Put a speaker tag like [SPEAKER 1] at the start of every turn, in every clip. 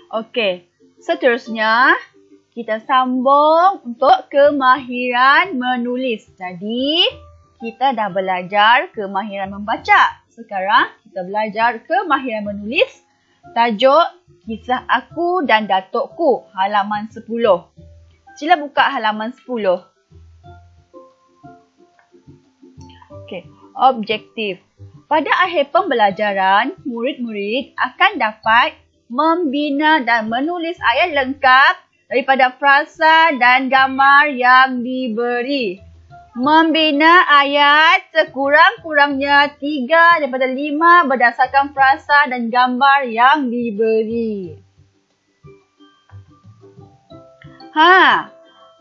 [SPEAKER 1] Okey, seterusnya kita sambung untuk kemahiran menulis. Jadi, kita dah belajar kemahiran membaca. Sekarang kita belajar kemahiran menulis. Tajuk Kisah Aku dan Datukku, halaman 10. Sila buka halaman 10. Okey, objektif. Pada akhir pembelajaran, murid-murid akan dapat membina dan menulis ayat lengkap daripada frasa dan gambar yang diberi. Membina ayat sekurang-kurangnya 3 daripada 5 berdasarkan frasa dan gambar yang diberi.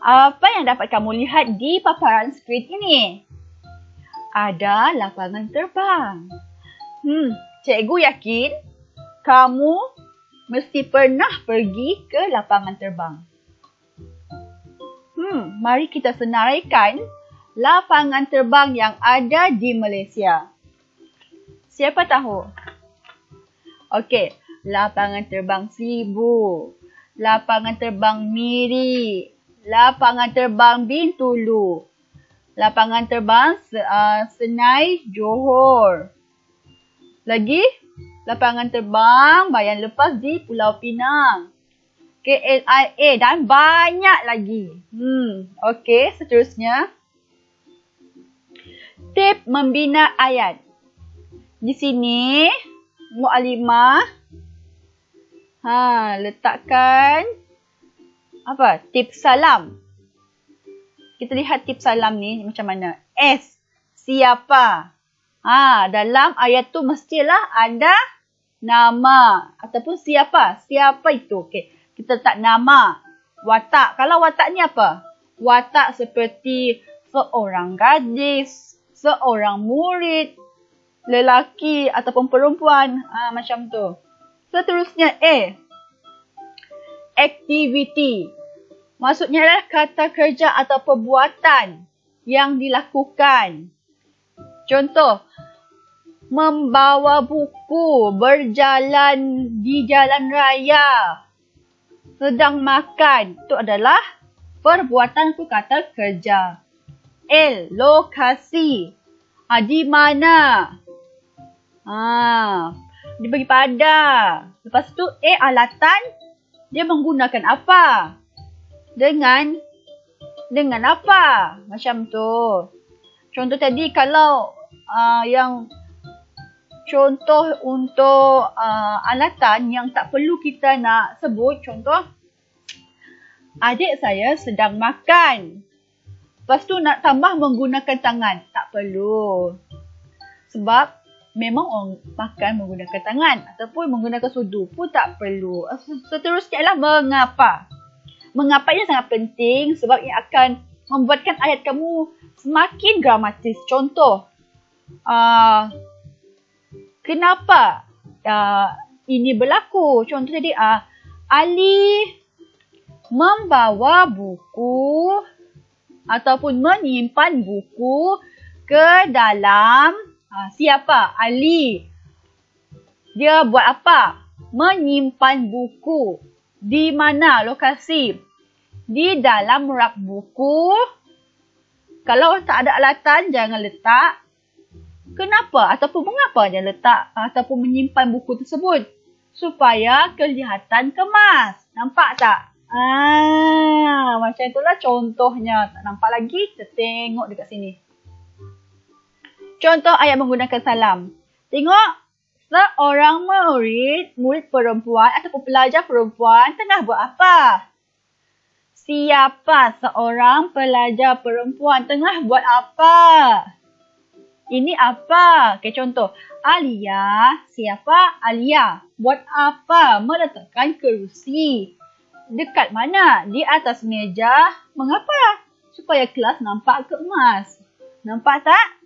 [SPEAKER 1] Apa yang dapat kamu lihat di paparan skrin ini? Ada lapangan terbang. Cikgu yakin kamu mesti pernah pergi ke lapangan terbang. Mari kita senaraikan lapangan terbang yang ada di Malaysia. Siapa tahu? Okey, lapangan terbang Sibu, lapangan terbang Miri, lapangan terbang Bintulu, lapangan terbang Senai Johor. Lagi, lapangan terbang Bayan Lepas di Pulau Pinang, KLIA dan banyak lagi. Okey, seterusnya. Tip membina ayat. Di sini, Mu'alimah letakkan tip salam. Kita lihat tip salam ni macam mana. S, siapa? Dalam ayat tu mestilah ada nama ataupun siapa. Siapa itu? Okey, kita letak nama. Watak. Kalau watak ni apa? Watak seperti seorang gadis, seorang murid, lelaki ataupun perempuan. Macam tu. Seterusnya A, aktiviti. Maksudnya adalah kata kerja atau perbuatan yang dilakukan. Contoh, membawa buku, berjalan di jalan raya, sedang makan. Itu adalah perbuatan, itu kata kerja. L, lokasi. Di mana? Dibagi pada. Lepas tu A, alatan. Dia menggunakan apa? Dengan apa? Macam tu. Contoh tadi kalau yang contoh untuk alatan yang tak perlu kita nak sebut. Contoh, adik saya sedang makan. Lepas tu nak tambah menggunakan tangan. Tak perlu. Sebab memang orang makan menggunakan tangan. Ataupun menggunakan sudu pun tak perlu. Seterusnya adalah mengapa. Mengapa ini sangat penting sebab ia akan membuatkan ayat kamu semakin dramatis. Contoh, kenapa ini berlaku? Contoh tadi, Ali membawa buku ataupun menyimpan buku ke dalam siapa? Ali. Dia buat apa? Menyimpan buku. Di mana lokasi? Di dalam rak buku. Kalau tak ada alatan, jangan letak. Kenapa? Ataupun mengapa dia letak ataupun menyimpan buku tersebut? Supaya kelihatan kemas. Nampak tak? Macam itulah contohnya. Tak nampak lagi? Kita tengok dekat sini. Contoh ayat menggunakan salam. Tengok. Seorang murid perempuan ataupun pelajar perempuan tengah buat apa? Siapa seorang pelajar perempuan tengah buat apa? Ini apa? Okay, contoh. Alia. Siapa? Alia. Buat apa? Meletakkan kerusi. Dekat mana? Di atas meja. Mengapa? Supaya kelas nampak kemas. Nampak tak?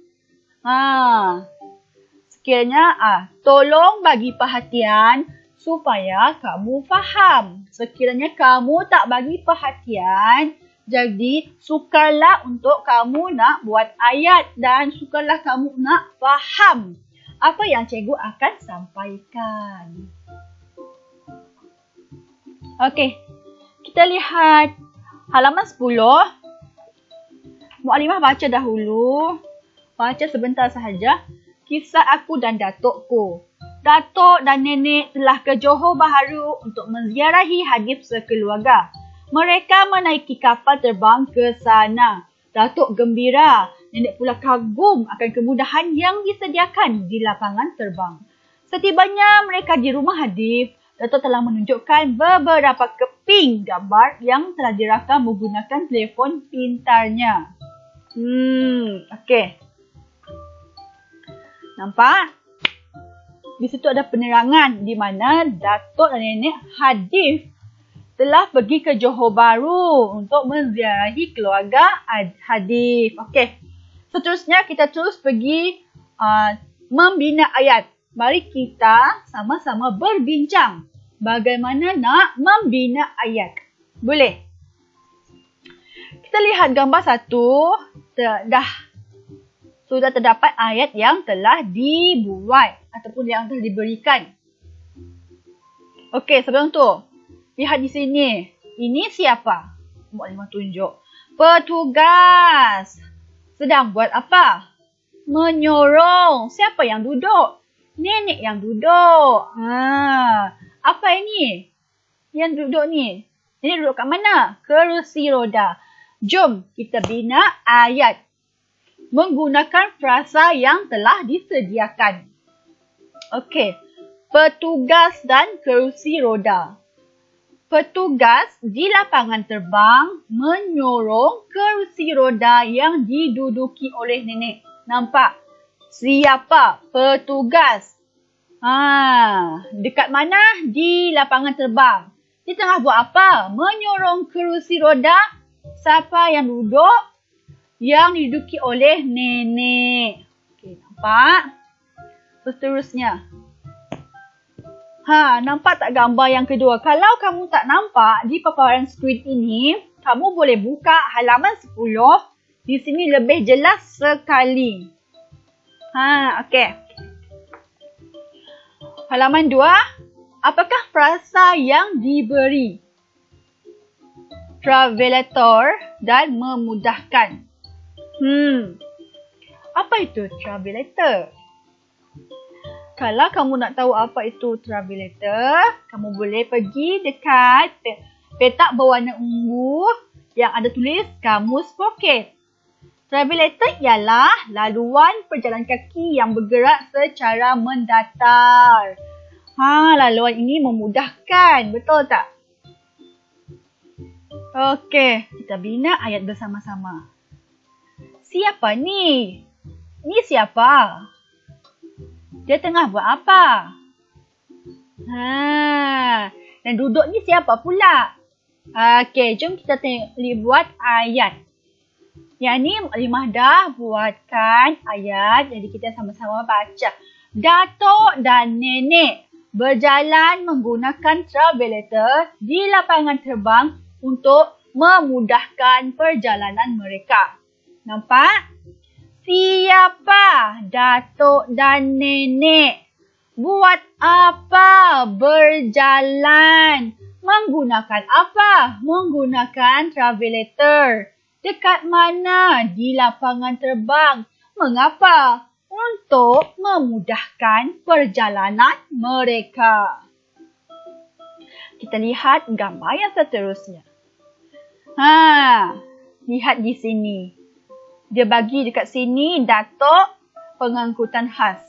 [SPEAKER 1] Sekiranya, tolong bagi perhatian supaya kamu faham. Sekiranya kamu tak bagi perhatian, jadi sukarlah untuk kamu nak buat ayat dan sukarlah kamu nak faham apa yang cikgu akan sampaikan. Okey. Kita lihat halaman 10. Mukadimah baca dahulu. Baca sebentar sahaja. Kisah aku dan datukku. Datuk dan nenek telah ke Johor Bahru untuk menziarahi hadif sekeluarga. Mereka menaiki kapal terbang ke sana. Datuk gembira. Nenek pula kagum akan kemudahan yang disediakan di lapangan terbang. Setibanya mereka di rumah hadif, Datuk telah menunjukkan beberapa keping gambar yang telah dirakam menggunakan telefon pintarnya. Okey. Nampak? Di situ ada penerangan di mana Datuk dan nenek hadif telah pergi ke Johor Bahru untuk menziarahi keluarga hadif. Okey. Seterusnya kita terus pergi membina ayat. Mari kita sama-sama berbincang bagaimana nak membina ayat. Boleh? Kita lihat gambar 1. Sudah terdapat ayat yang telah dibuat ataupun yang telah diberikan. Okey, sebelum tu, lihat di sini. Ini siapa? Mukadimah tunjuk. Petugas. Sedang buat apa? Menyorong. Siapa yang duduk? Nenek yang duduk. Apa ini? Yang duduk ni. Nenek duduk kat mana? Kerusi roda. Jom kita bina ayat. Menggunakan frasa yang telah disediakan. Okey. Petugas dan kerusi roda. Petugas di lapangan terbang menyorong kerusi roda yang diduduki oleh nenek. Nampak? Siapa? Petugas. Dekat mana? Di lapangan terbang. Di tengah buat apa? Menyorong kerusi roda. Siapa yang duduk? Yang diduduki oleh nenek. Okey, nampak? Seterusnya. Nampak tak gambar yang kedua? Kalau kamu tak nampak di paparan skrin ini, kamu boleh buka halaman 10. Di sini lebih jelas sekali. Okey. Halaman 2. Apakah frasa yang diberi? Travelator dan memudahkan. Apa itu travelator? Kalau kamu nak tahu apa itu travelator, kamu boleh pergi dekat petak berwarna ungu yang ada tulis Kamus Pocket. Travelator ialah laluan perjalanan kaki yang bergerak secara mendatar. Laluan ini memudahkan, betul tak? Okey, kita bina ayat bersama-sama. Siapa ni? Ni siapa? Dia tengah buat apa? Dan duduk ni siapa pula? Okey, jom kita buat ayat. Yang ni Mukadimah dah buatkan ayat. Jadi kita sama-sama baca. Datuk dan nenek berjalan menggunakan travelator di lapangan terbang untuk memudahkan perjalanan mereka. Nampak? Siapa? Datuk dan nenek. Buat apa? Berjalan. Menggunakan apa? Menggunakan travelator. Dekat mana? Di lapangan terbang. Mengapa? Untuk memudahkan perjalanan mereka. Kita lihat gambar yang seterusnya. Lihat di sini. Dia bagi dekat sini Datuk pengangkutan khas.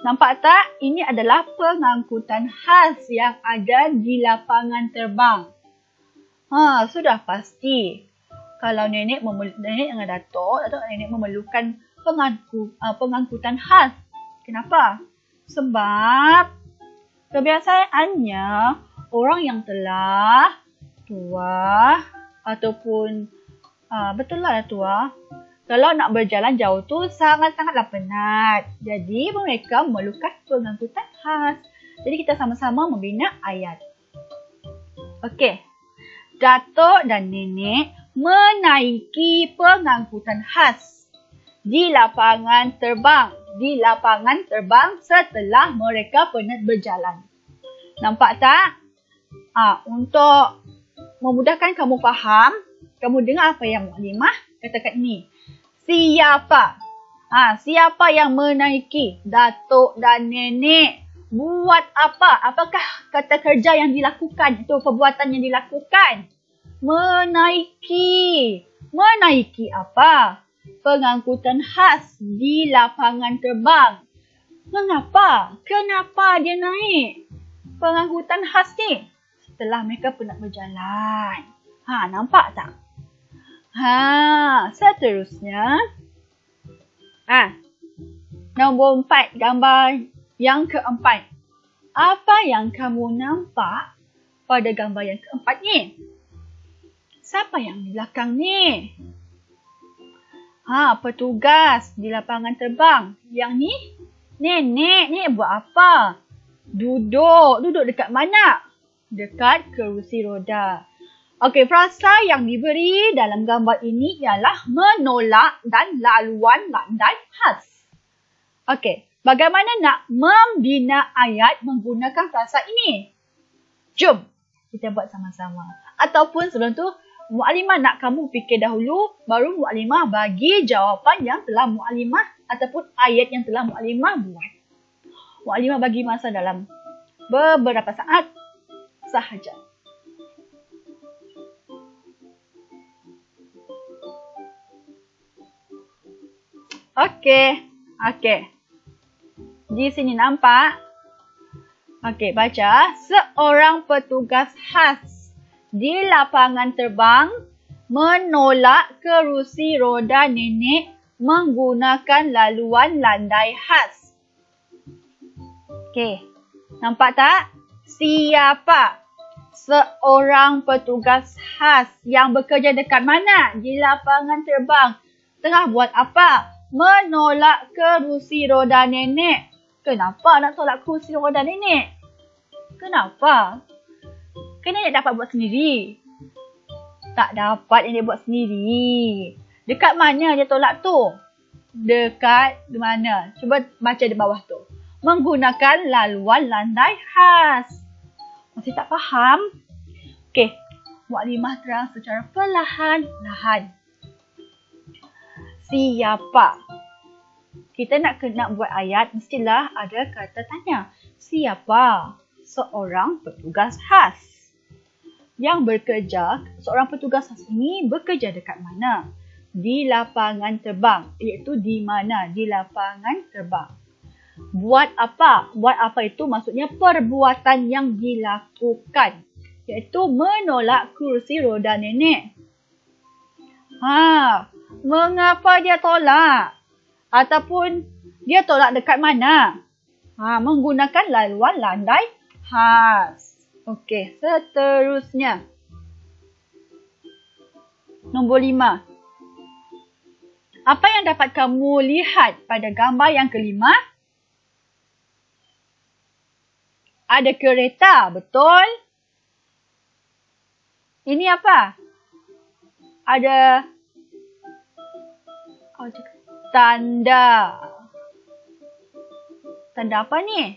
[SPEAKER 1] Nampak tak? Ini adalah pengangkutan khas yang ada di lapangan terbang. Sudah pasti. Kalau nenek dengan Datuk dan nenek memerlukan pengangkutan khas. Kenapa? Sebab kebiasaannya orang yang telah tua ataupun betul lah tua. Kalau nak berjalan jauh tu sangat-sangatlah penat. Jadi mereka memerlukan pengangkutan khas. Jadi kita sama-sama membina ayat. Okey. Datuk dan nenek menaiki pengangkutan khas di lapangan terbang. Di lapangan terbang setelah mereka penat berjalan. Nampak tak? Untuk memudahkan kamu faham, kamu dengar apa yang Mukadimah katakan ini. Siapa? Siapa yang menaiki datuk dan nenek? Buat apa? Apakah kata kerja yang dilakukan? Itu perbuatan yang dilakukan. Menaiki. Menaiki apa? Pengangkutan khas di lapangan terbang. Mengapa? Kenapa dia naik pengangkutan khas ni? Setelah mereka penat berjalan. Nampak tak? Seterusnya. Nombor 4, gambar yang keempat. Apa yang kamu nampak pada gambar yang keempat ni? Siapa yang di belakang ni? Petugas di lapangan terbang. Yang ni? Nenek ni buat apa? Duduk. Duduk dekat mana? Dekat kerusi roda. Okey, frasa yang diberi dalam gambar ini ialah menolak dan laluan landai khas. Okey, bagaimana nak membina ayat menggunakan frasa ini? Jom kita buat sama-sama. Ataupun sebelum tu, Mukadimah nak kamu fikir dahulu, baru Mukadimah bagi jawapan yang telah Mukadimah ataupun ayat yang telah Mukadimah buat. Mukadimah bagi masa dalam beberapa saat sahaja. Okey. Di sini nampak. Okey, baca. Seorang petugas khas di lapangan terbang menolak kerusi roda nenek menggunakan laluan landai khas. Okey. Nampak tak? Siapa? Seorang petugas khas yang bekerja dekat mana? Di lapangan terbang. Tengah buat apa? Menolak kerusi roda nenek. Kenapa nak tolak kerusi roda nenek? Kenapa? Kan nenek dapat buat sendiri. Tak dapat nenek buat sendiri. Dekat mana dia tolak tu? Dekat mana? Cuba baca di bawah tu. Menggunakan laluan landai khas. Masih tak faham? Okey. Mukadimah terang secara perlahan-lahan. Siapa? Kita nak buat ayat, mestilah ada kata tanya. Siapa? Seorang petugas khas. Yang bekerja, seorang petugas khas ini bekerja dekat mana? Di lapangan terbang. Iaitu di mana? Di lapangan terbang. Buat apa? Buat apa itu maksudnya perbuatan yang dilakukan. Iaitu menolak kerusi roda nenek. Mengapa dia tolak? Ataupun dia tolak dekat mana? Menggunakan laluan landai khas. Okey, seterusnya. Nombor 5. Apa yang dapat kamu lihat pada gambar yang kelima? Ada kereta, betul? Ini apa? Ada tanda. Tanda apa ni?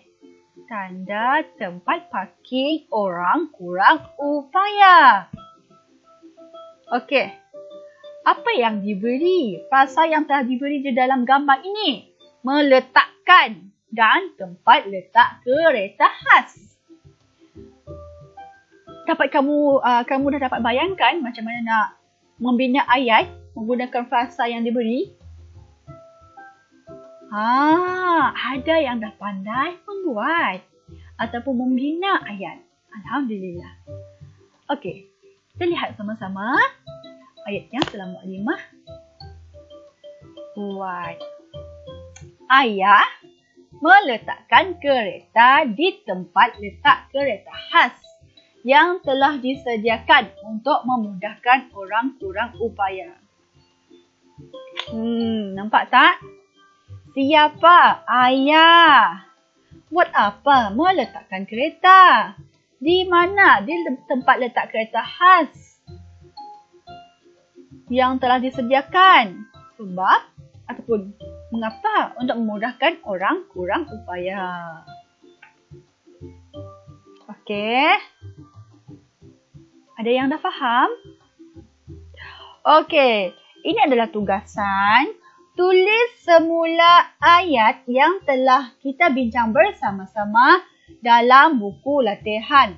[SPEAKER 1] Tanda tempat parking orang kurang upaya. Okey. Apa yang diberi? Frasa yang telah diberi di dalam gambar ini. Meletakkan dan tempat letak kereta khas. Kamu dah dapat bayangkan macam mana nak membina ayat menggunakan frasa yang diberi? Ada yang dah pandai membuat ataupun membina ayat. Alhamdulillah. Okey, kita lihat sama-sama ayat yang telah Mukadimah buat. Ayah meletakkan kereta di tempat letak kereta khas yang telah disediakan untuk memudahkan orang kurang upaya. Nampak tak? Siapa? Ayah. Buat apa? Meletakkan kereta. Di mana? Di tempat letak kereta khas yang telah disediakan. Sebab ataupun mengapa? Untuk memudahkan orang kurang upaya. Okey. Ada yang dah faham? Okey, ini adalah tugasan. Tulis semula ayat yang telah kita bincang bersama-sama dalam buku latihan.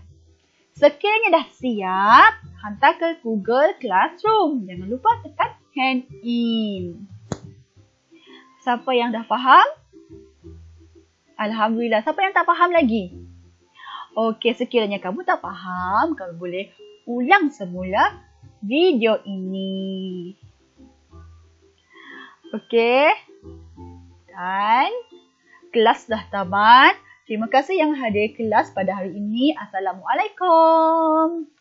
[SPEAKER 1] Sekiranya dah siap, hantar ke Google Classroom. Jangan lupa tekan hand in. Siapa yang dah faham? Alhamdulillah. Siapa yang tak faham lagi? Okey, sekiranya kamu tak faham, kamu boleh ulang semula video ini. Okey. Dan kelas dah tamat. Terima kasih yang hadir kelas pada hari ini. Assalamualaikum.